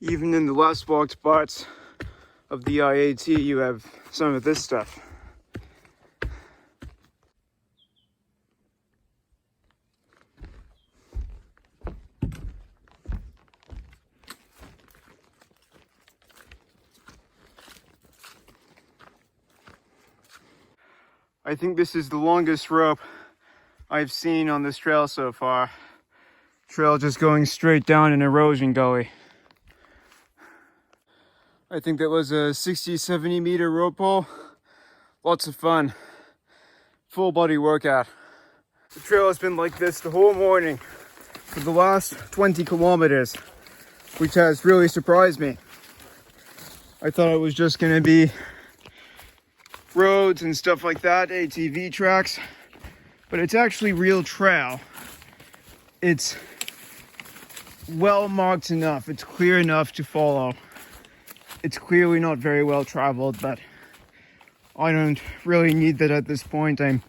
Even in the less walked parts of the IAT, you have some of this stuff. I think this is the longest rope I've seen on this trail so far. Trail just going straight down an erosion gully. I think that was a 60-70 meter rope pull. Lots of fun. Full body workout. The trail has been like this the whole morning for the last 20 kilometers, which has really surprised me. I thought it was just gonna be roads and stuff like that, ATV tracks, but it's actually real trail. It's well marked enough, it's clear enough to follow. It's clearly not very well traveled, but I don't really need that at this point. I'm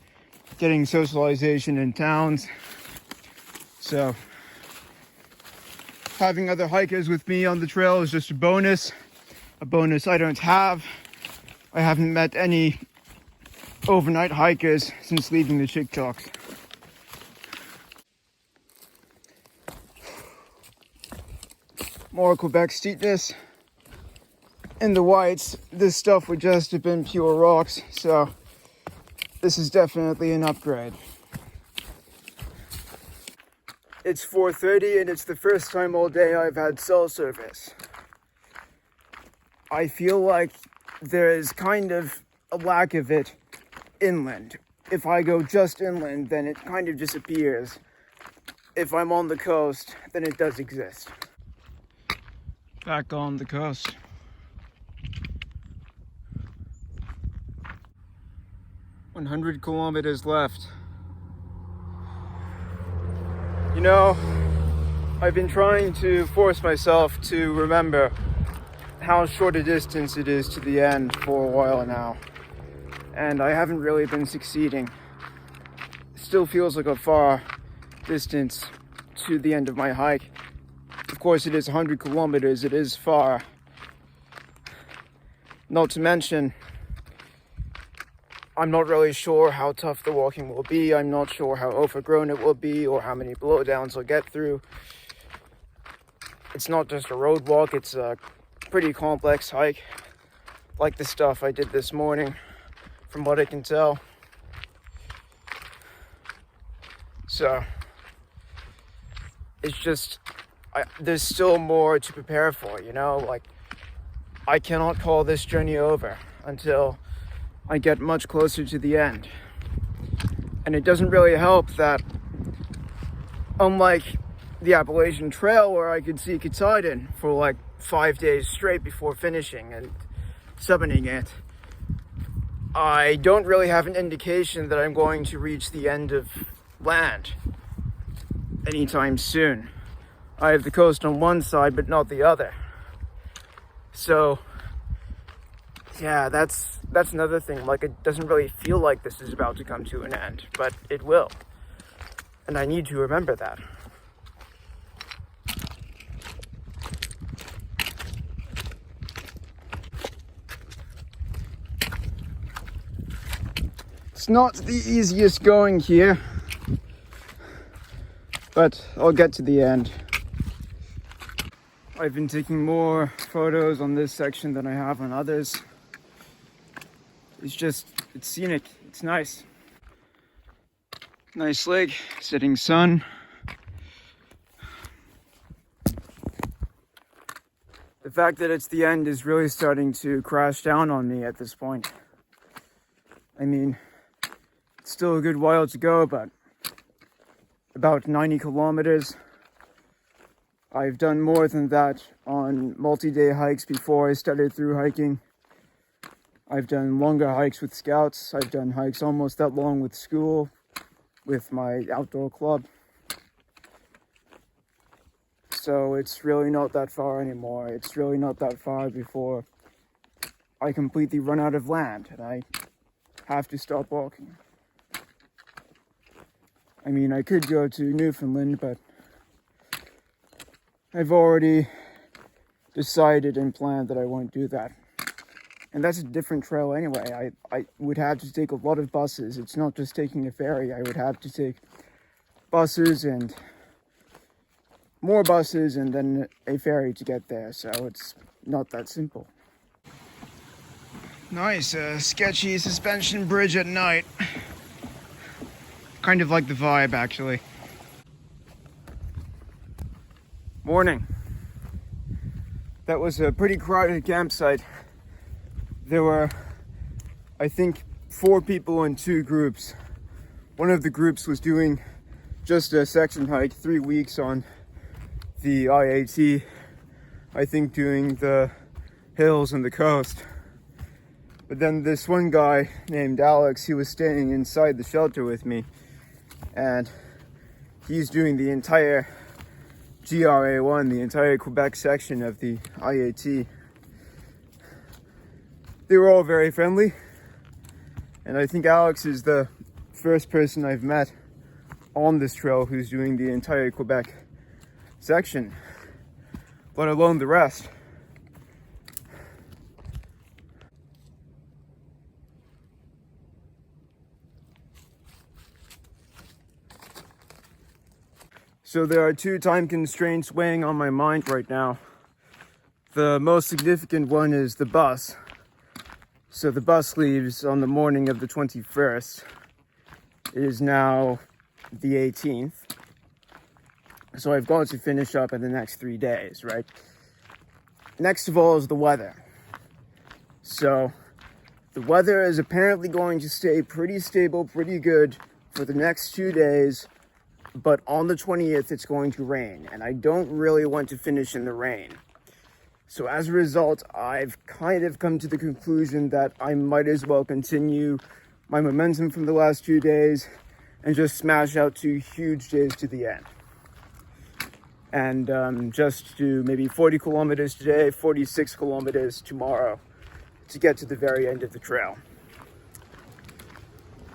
getting socialization in towns, so having other hikers with me on the trail is just a bonus I don't have. I haven't met any overnight hikers since leaving the Chickasaws. More Quebec steepness. In the whites, this stuff would just have been pure rocks, so this is definitely an upgrade. It's 4:30 and it's the first time all day I've had cell service. I feel like there is kind of a lack of it inland. If I go just inland, then it kind of disappears. If I'm on the coast, then it does exist. Back on the coast. "100 kilometers left." You know, I've been trying to force myself to remember how short a distance it is to the end for a while now, and I haven't really been succeeding. It still feels like a far distance to the end of my hike. Of course, it is 100 kilometers, it is far. Not to mention, I'm not really sure how tough the walking will be. I'm not sure how overgrown it will be or how many blowdowns I'll get through. It's not just a road walk, it's a pretty complex hike, like the stuff I did this morning, from what I can tell. So, it's just, there's still more to prepare for, you know? Like, I cannot call this journey over until I get much closer to the end. And it doesn't really help that, unlike the Appalachian Trail, where I could see Katahdin for like 5 days straight before finishing and summiting it, I don't really have an indication that I'm going to reach the end of land anytime soon. I have the coast on one side, but not the other. So, yeah, that's another thing. Like, it doesn't really feel like this is about to come to an end, but it will. And I need to remember that. It's not the easiest going here, but I'll get to the end. I've been taking more photos on this section than I have on others. It's scenic, it's nice. Nice lake, setting sun. The fact that it's the end is really starting to crash down on me at this point. I mean, it's still a good while to go, but about 90 kilometers. I've done more than that on multi-day hikes before I started through hiking. I've done longer hikes with scouts. I've done hikes almost that long with school, with my outdoor club. So it's really not that far anymore. It's really not that far before I completely run out of land and I have to stop walking. I mean, I could go to Newfoundland, but I've already decided and planned that I won't do that. And that's a different trail anyway. I would have to take a lot of buses. It's not just taking a ferry. I would have to take buses and more buses and then a ferry to get there. So it's not that simple. Nice, sketchy suspension bridge at night. Kind of like the vibe, actually. Morning. That was a pretty crowded campsite. There were, I think, 4 people in 2 groups. One of the groups was doing just a section hike, 3 weeks on the IAT. I think doing the hills and the coast. But then this one guy named Alex, he was staying inside the shelter with me. And he's doing the entire GRA1, the entire Quebec section of the IAT. They were all very friendly, and I think Alex is the first person I've met on this trail who's doing the entire Quebec section, let alone the rest. So there are 2 time constraints weighing on my mind right now. The most significant one is the bus. So the bus leaves on the morning of the 21st. It is now the 18th. So I've got to finish up in the next 3 days, right? Next of all is the weather. So the weather is apparently going to stay pretty stable, pretty good for the next 2 days. But on the 20th, it's going to rain. And I don't really want to finish in the rain. So as a result, I've kind of come to the conclusion that I might as well continue my momentum from the last 2 days and just smash out 2 huge days to the end. And just do maybe 40 kilometers today, 46 kilometers tomorrow to get to the very end of the trail.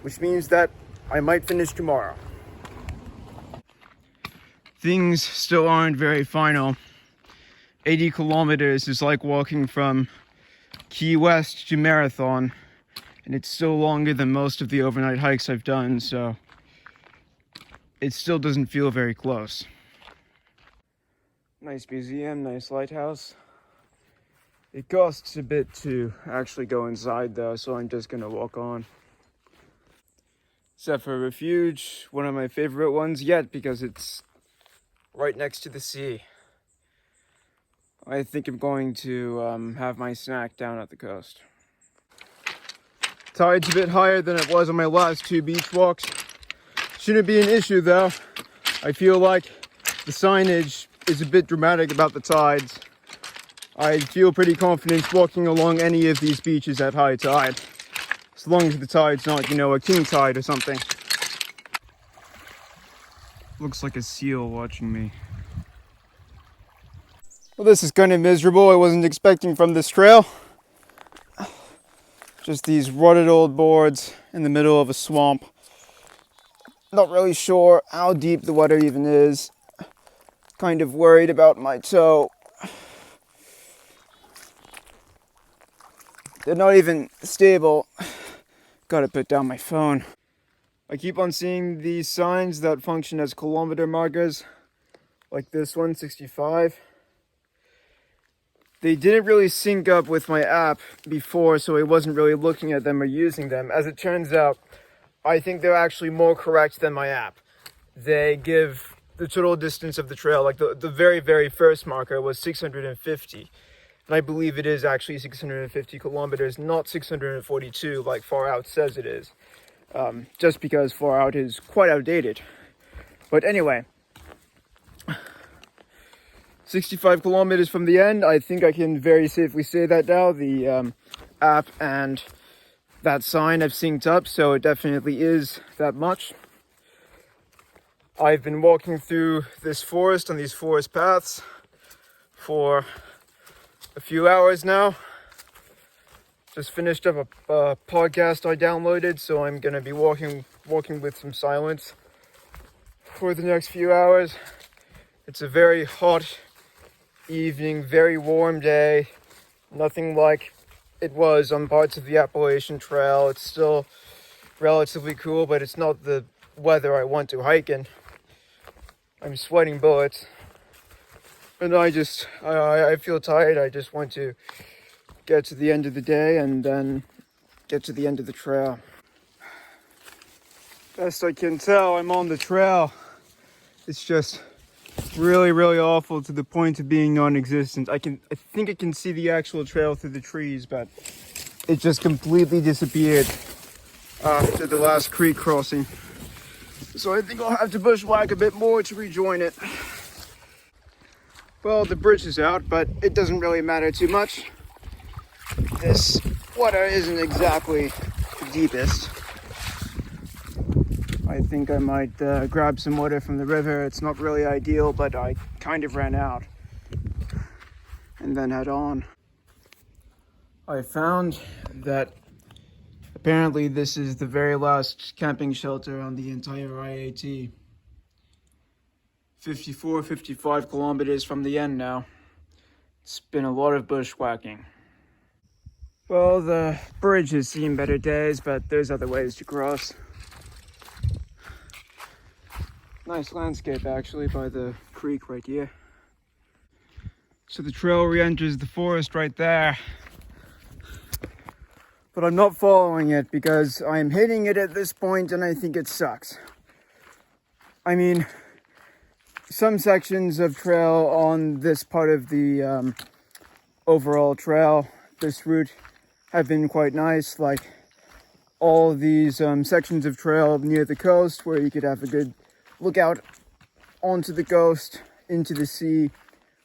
Which means that I might finish tomorrow. Things still aren't very final. 80 kilometers is like walking from Key West to Marathon, and it's still longer than most of the overnight hikes I've done, so it still doesn't feel very close. Nice museum, nice lighthouse. It costs a bit to actually go inside though, so I'm just gonna walk on. Zephyr Refuge, one of my favorite ones yet because it's right next to the sea. I think I'm going to have my snack down at the coast. Tide's a bit higher than it was on my last 2 beach walks. Shouldn't be an issue though. I feel like the signage is a bit dramatic about the tides. I feel pretty confident walking along any of these beaches at high tide. As long as the tide's not, a king tide or something. Looks like a seal watching me. Well, this is kind of miserable. I wasn't expecting from this trail. Just these rotted old boards in the middle of a swamp. Not really sure how deep the water even is. Kind of worried about my toe. They're not even stable. Gotta put down my phone. I keep on seeing these signs that function as kilometer markers. Like this one, 65. They didn't really sync up with my app before, so I wasn't really looking at them or using them. As it turns out, I think they're actually more correct than my app. They give the total distance of the trail, like the very, very first marker was 650. And I believe it is actually 650 kilometers, not 642 like Far Out says it is. Just because Far Out is quite outdated. But anyway, 65 kilometers from the end. I think I can very safely say that now. The app and that sign have synced up, so it definitely is that much. I've been walking through this forest on these forest paths for a few hours now. Just finished up a podcast I downloaded, so I'm gonna be walking with some silence for the next few hours. It's a very hot, evening, very warm day. Nothing like it was on parts of the Appalachian Trail. It's still relatively cool, but it's not the weather I want to hike in. I'm sweating bullets. And I feel tired. I just want to get to the end of the day and then get to the end of the trail. Best I can tell, I'm on the trail. It's just really, really awful to the point of being non-existent. I think I can see the actual trail through the trees, but it just completely disappeared after the last creek crossing. So I think I'll have to bushwhack a bit more to rejoin it. Well, the bridge is out, but it doesn't really matter too much. This water isn't exactly the deepest. I think I might grab some water from the river. It's not really ideal, but I kind of ran out. And then head on. I found that apparently this is the very last camping shelter on the entire IAT. 55 kilometers from the end now. It's been a lot of bushwhacking. Well, the bridge has seen better days, but there's other ways to cross. Nice landscape actually by the creek right here. So the trail re-enters the forest right there. But I'm not following it because I'm hitting it at this point and I think it sucks. I mean, some sections of trail on this part of the overall trail, this route, have been quite nice. Like all these sections of trail near the coast where you could have a good look out onto the coast, into the sea,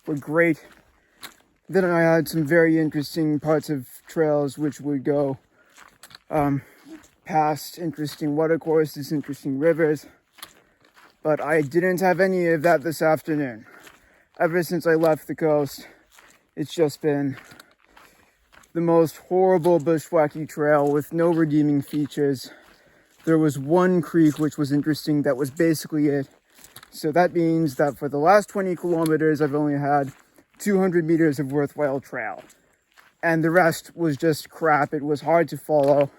were great. Then I had some very interesting parts of trails which would go past interesting watercourses, interesting rivers. But I didn't have any of that this afternoon. Ever since I left the coast, it's just been the most horrible bushwhacking trail with no redeeming features. There was one creek which was interesting, that was basically it. So that means that for the last 20 kilometers, I've only had 200 meters of worthwhile trail. And the rest was just crap. It was hard to follow.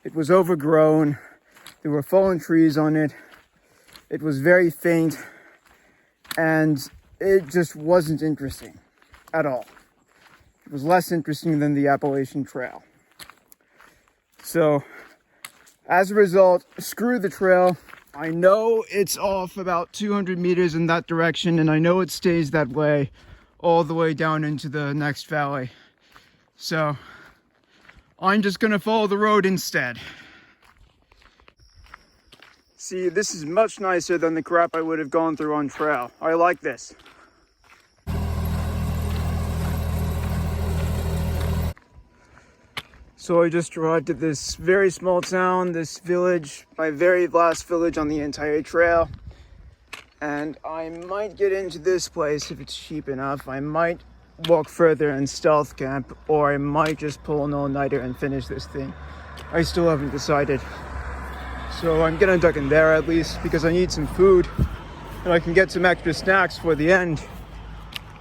It was overgrown. There were fallen trees on it. It was very faint. And it just wasn't interesting at all. It was less interesting than the Appalachian Trail. So, as a result, screw the trail. I know it's off about 200 meters in that direction, and I know it stays that way all the way down into the next valley. So, I'm just gonna follow the road instead. See, this is much nicer than the crap I would have gone through on trail. I like this. So I just arrived at this very small town, this village, my very last village on the entire trail. And I might get into this place if it's cheap enough. I might walk further and stealth camp, or I might just pull an all-nighter and finish this thing. I still haven't decided. So I'm gonna duck in there at least because I need some food and I can get some extra snacks for the end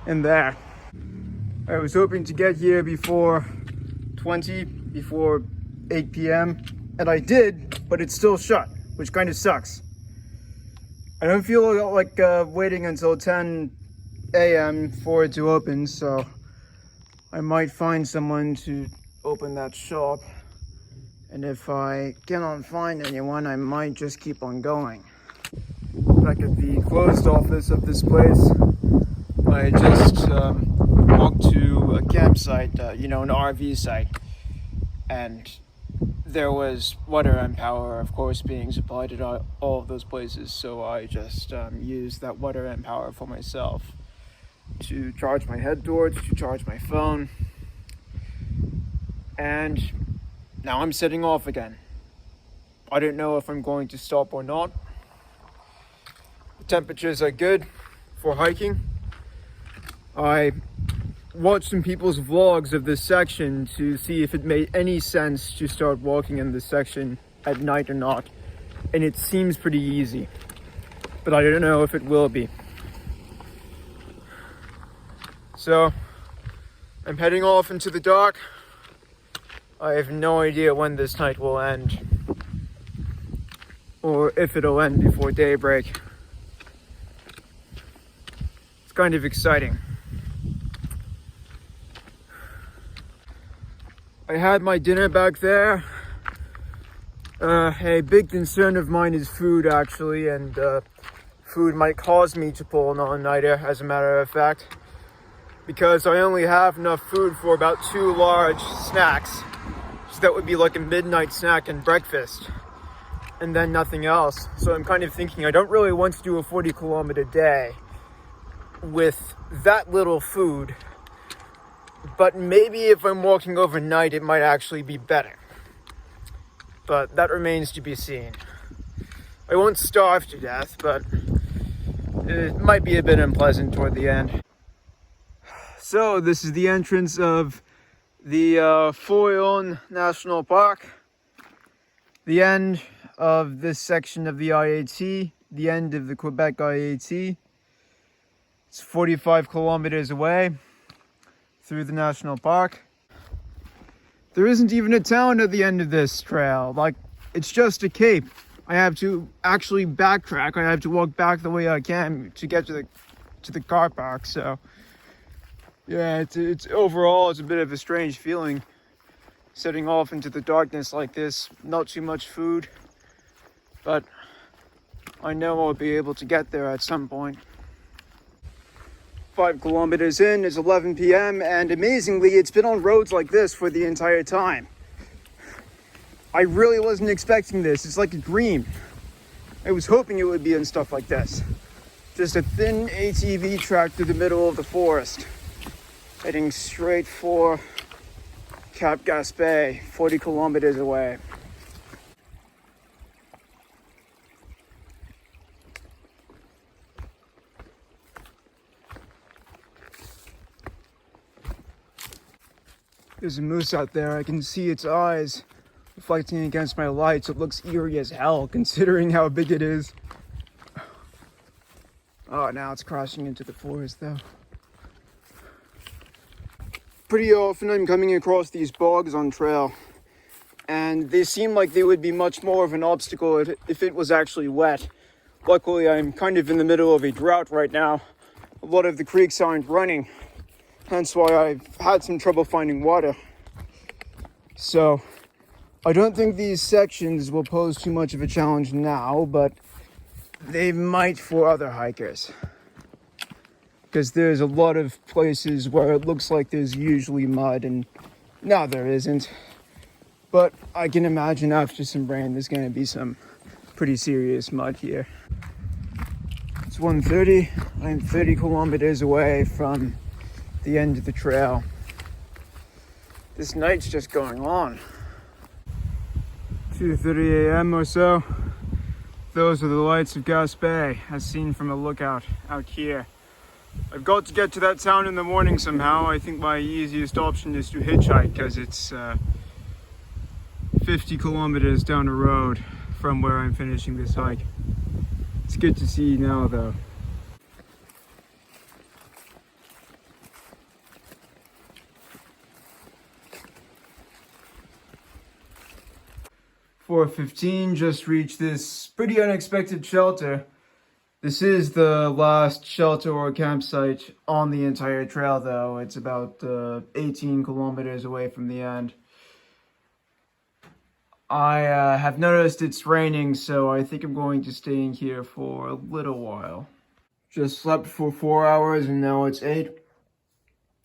in there. I was hoping to get here before 8 p.m. and I did, but it's still shut, which kind of sucks. I don't feel like waiting until 10 a.m. for it to open, so I might find someone to open that shop. And if I cannot find anyone, I might just keep on going. Back at the closed office of this place, I just walked to a campsite, an RV site. And there was water and power, of course, being supplied at all of those places. So I just used that water and power for myself to charge my head torch, to charge my phone. And now I'm setting off again. I don't know if I'm going to stop or not. The temperatures are good for hiking. I watched some people's vlogs of this section to see if it made any sense to start walking in this section at night or not. And it seems pretty easy, but I don't know if it will be. So I'm heading off into the dark. I have no idea when this night will end, or if it'll end before daybreak. It's kind of exciting. I had my dinner back there. A big concern of mine is food, actually, and food might cause me to pull an all-nighter, as a matter of fact, because I only have enough food for about 2 large snacks. So that would be like a midnight snack and breakfast, and then nothing else. So I'm kind of thinking I don't really want to do a 40-kilometer day with that little food, but maybe if I'm walking overnight, it might actually be better. But that remains to be seen. I won't starve to death, but it might be a bit unpleasant toward the end. So this is the entrance of the Forillon National Park. The end of this section of the IAT, the end of the Quebec IAT. It's 45 kilometers away through the national park. There isn't even a town at the end of this trail. Like, it's just a cape. I have to actually backtrack. I have to walk back the way I can to get to the car park. So yeah, it's overall it's a bit of a strange feeling setting off into the darkness like this. Not too much food, but I know I'll be able to get there at some point. 5 kilometers in, it's 11 p.m. and amazingly it's been on roads like this for the entire time. I really wasn't expecting this. It's like a dream. I was hoping it would be in stuff like this. Just a thin ATV track through the middle of the forest, heading straight for Cap Gaspé, 40 kilometers away. There's a moose out there. I can see its eyes reflecting against my lights. It looks eerie as hell considering how big it is. Oh, now it's crashing into the forest though. Pretty often I'm coming across these bogs on trail, and they seem like they would be much more of an obstacle if it was actually wet. Luckily, I'm kind of in the middle of a drought right now. A lot of the creeks aren't running, hence why I've had some trouble finding water. So I don't think these sections will pose too much of a challenge now, but they might for other hikers. Because there's a lot of places where it looks like there's usually mud, and now there isn't. But I can imagine after some rain, there's going to be some pretty serious mud here. It's 1:30. I'm 30 kilometers away from the end of the trail. This night's just going on. 2:30 a.m. or so. Those are the lights of Gaspé, as seen from a lookout out here. I've got to get to that town in the morning somehow. I think my easiest option is to hitchhike, because it's 50 kilometers down the road from where I'm finishing this hike. It's good to see now though. .4:15, just reached this pretty unexpected shelter. This is the last shelter or campsite on the entire trail though. It's about 18 kilometers away from the end. I have noticed it's raining, so I think I'm going to stay in here for a little while. Just slept for 4 hours and now it's 8.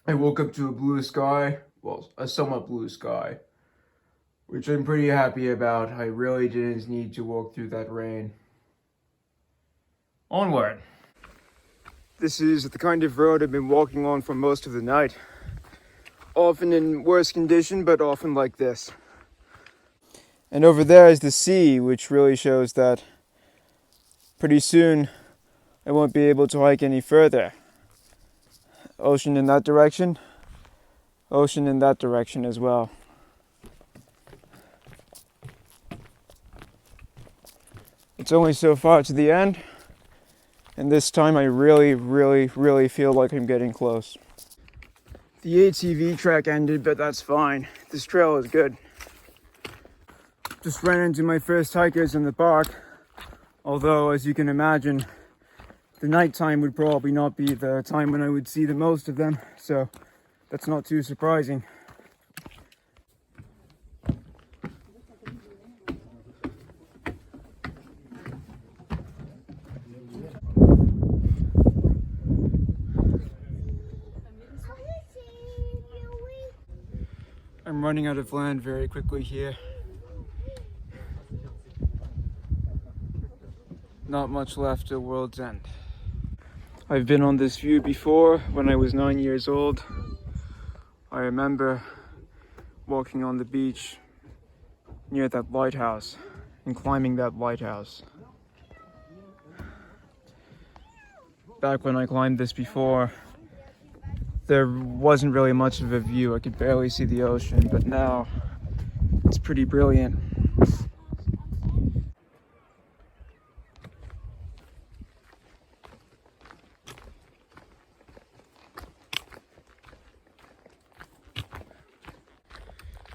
I woke up to a blue sky, well, a somewhat blue sky, which I'm pretty happy about. I really didn't need to walk through that rain. Onward. This is the kind of road I've been walking on for most of the night. Often in worse condition, but often like this. And over there is the sea, which really shows that pretty soon I won't be able to hike any further. Ocean in that direction, ocean in that direction as well. It's only so far to the end, and this time I really feel like I'm getting close. The ATV trek ended, but that's fine. This trail is good. Just ran into my first hikers in the park. Although, as you can imagine, the nighttime would probably not be the time when I would see the most of them. So that's not too surprising. I'm running out of land very quickly here. Not much left at World's End. I've been on this view before when I was 9 years old. I remember walking on the beach near that lighthouse and climbing that lighthouse. Back when I climbed this before, there wasn't really much of a view. I could barely see the ocean, but now it's pretty brilliant.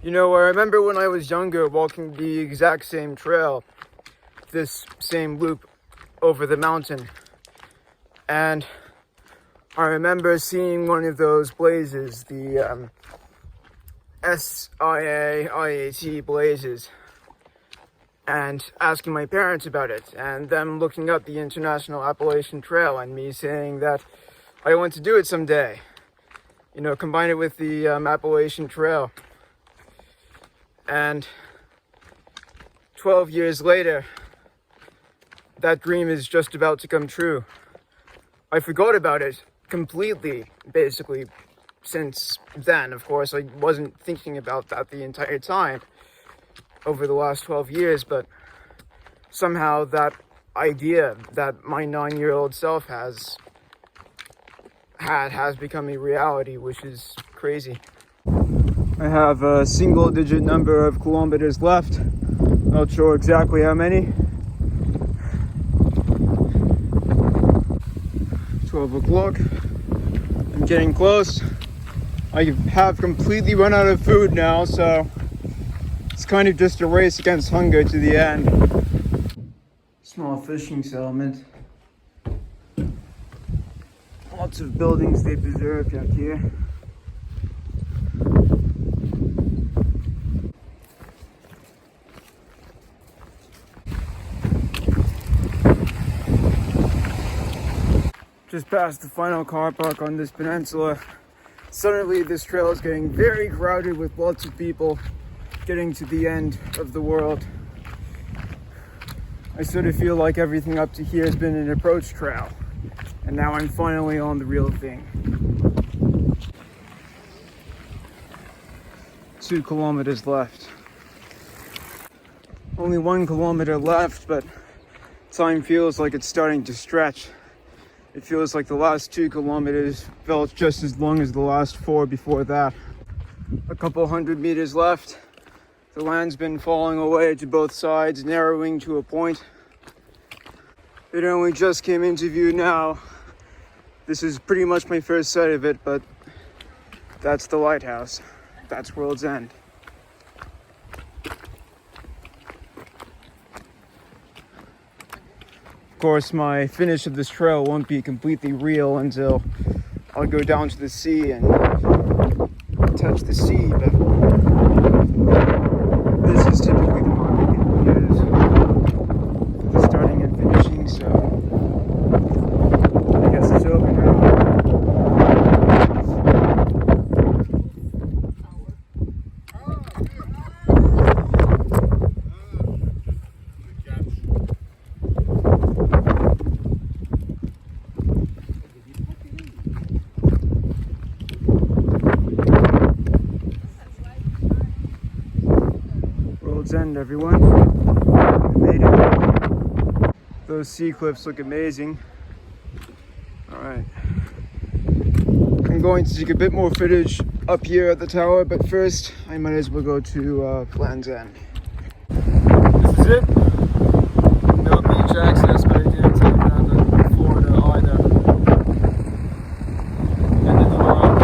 You know, I remember when I was younger walking the exact same trail, this same loop over the mountain, and I remember seeing one of those blazes, the SIA-IAT blazes, and asking my parents about it, and them looking up the International Appalachian Trail and me saying that I want to do it someday. You know, combine it with the Appalachian Trail. And 12 years later, that dream is just about to come true. I forgot about it completely, basically, since then. Of course, I wasn't thinking about that the entire time over the last 12 years, but somehow that idea that my 9-year-old self has become a reality, which is crazy. I have a single-digit number of kilometers left. Not sure exactly how many. 12 o'clock. I'm getting close. I have completely run out of food now, so it's kind of just a race against hunger to the end. Small fishing settlement. Lots of buildings they preserved out here. Just past the final car park on this peninsula. Suddenly this trail is getting very crowded with lots of people getting to the end of the world. I sort of feel like everything up to here has been an approach trail, and now I'm finally on the real thing. 2 kilometers left. Only 1 kilometer left, but time feels like it's starting to stretch. It feels like the last 2 kilometers felt just as long as the last 4 before that. A couple hundred meters left. The land's been falling away to both sides, narrowing to a point. It only just came into view now. This is pretty much my first sight of it, but that's the lighthouse. That's World's End. Of course, my finish of this trail won't be completely real until I'll go down to the sea and touch the sea, but this is typically the mark people use for the starting and finishing, so I guess it's over now. World's End, everyone. We made it. Those sea cliffs look amazing. Alright. I'm going to take a bit more footage up here at the tower, but first I might as well go to Land's End. This is it. No beach access, but I did take the Florida either. End of the world.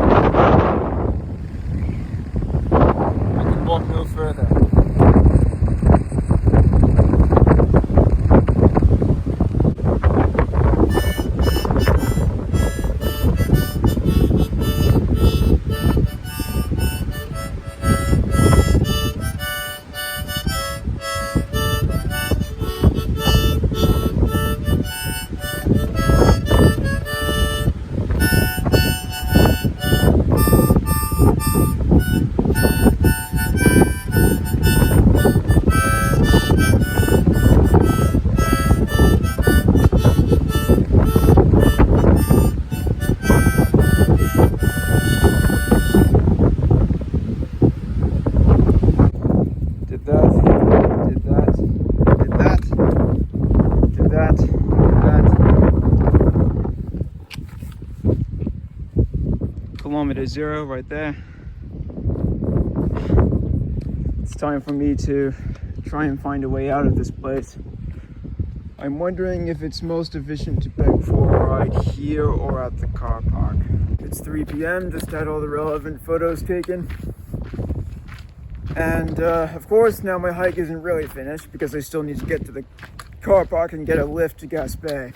kilometer zero right there. It's time for me to try and find a way out of this place. I'm wondering if it's most efficient to beg for a ride here or at the car park. It's 3 p.m., just had all the relevant photos taken. And of course, now my hike isn't really finished because I still need to get to the car park and get a lift to Gaspé.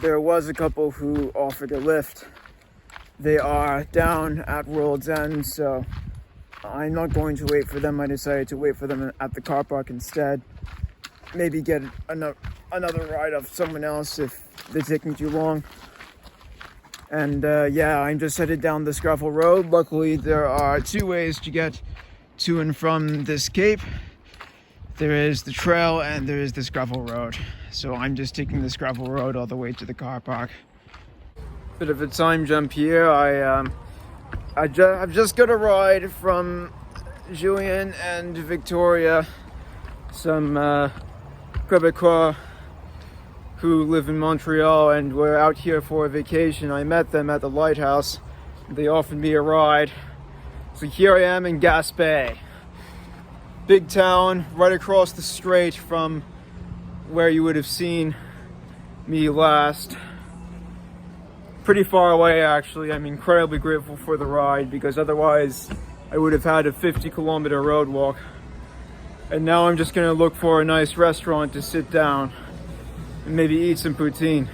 There was a couple who offered a lift. They are down at World's End, so I'm not going to wait for them. I decided to wait for them at the car park instead. Maybe get another ride of someone else if they're taking too long. And yeah, I'm just headed down this gravel road. Luckily, there are 2 ways to get to and from this cape. There is the trail and there is this gravel road. So I'm just taking this gravel road all the way to the car park. Bit of a time jump here. I've just got a ride from Julien and Victoria, some Quebecois who live in Montreal and were out here for a vacation. I met them at the lighthouse. They offered me a ride. So here I am in Gaspé. Big town right across the strait from where you would have seen me last. Pretty far away actually. I'm incredibly grateful for the ride because otherwise I would have had a 50-kilometer road walk. And now I'm just gonna look for a nice restaurant to sit down and maybe eat some poutine.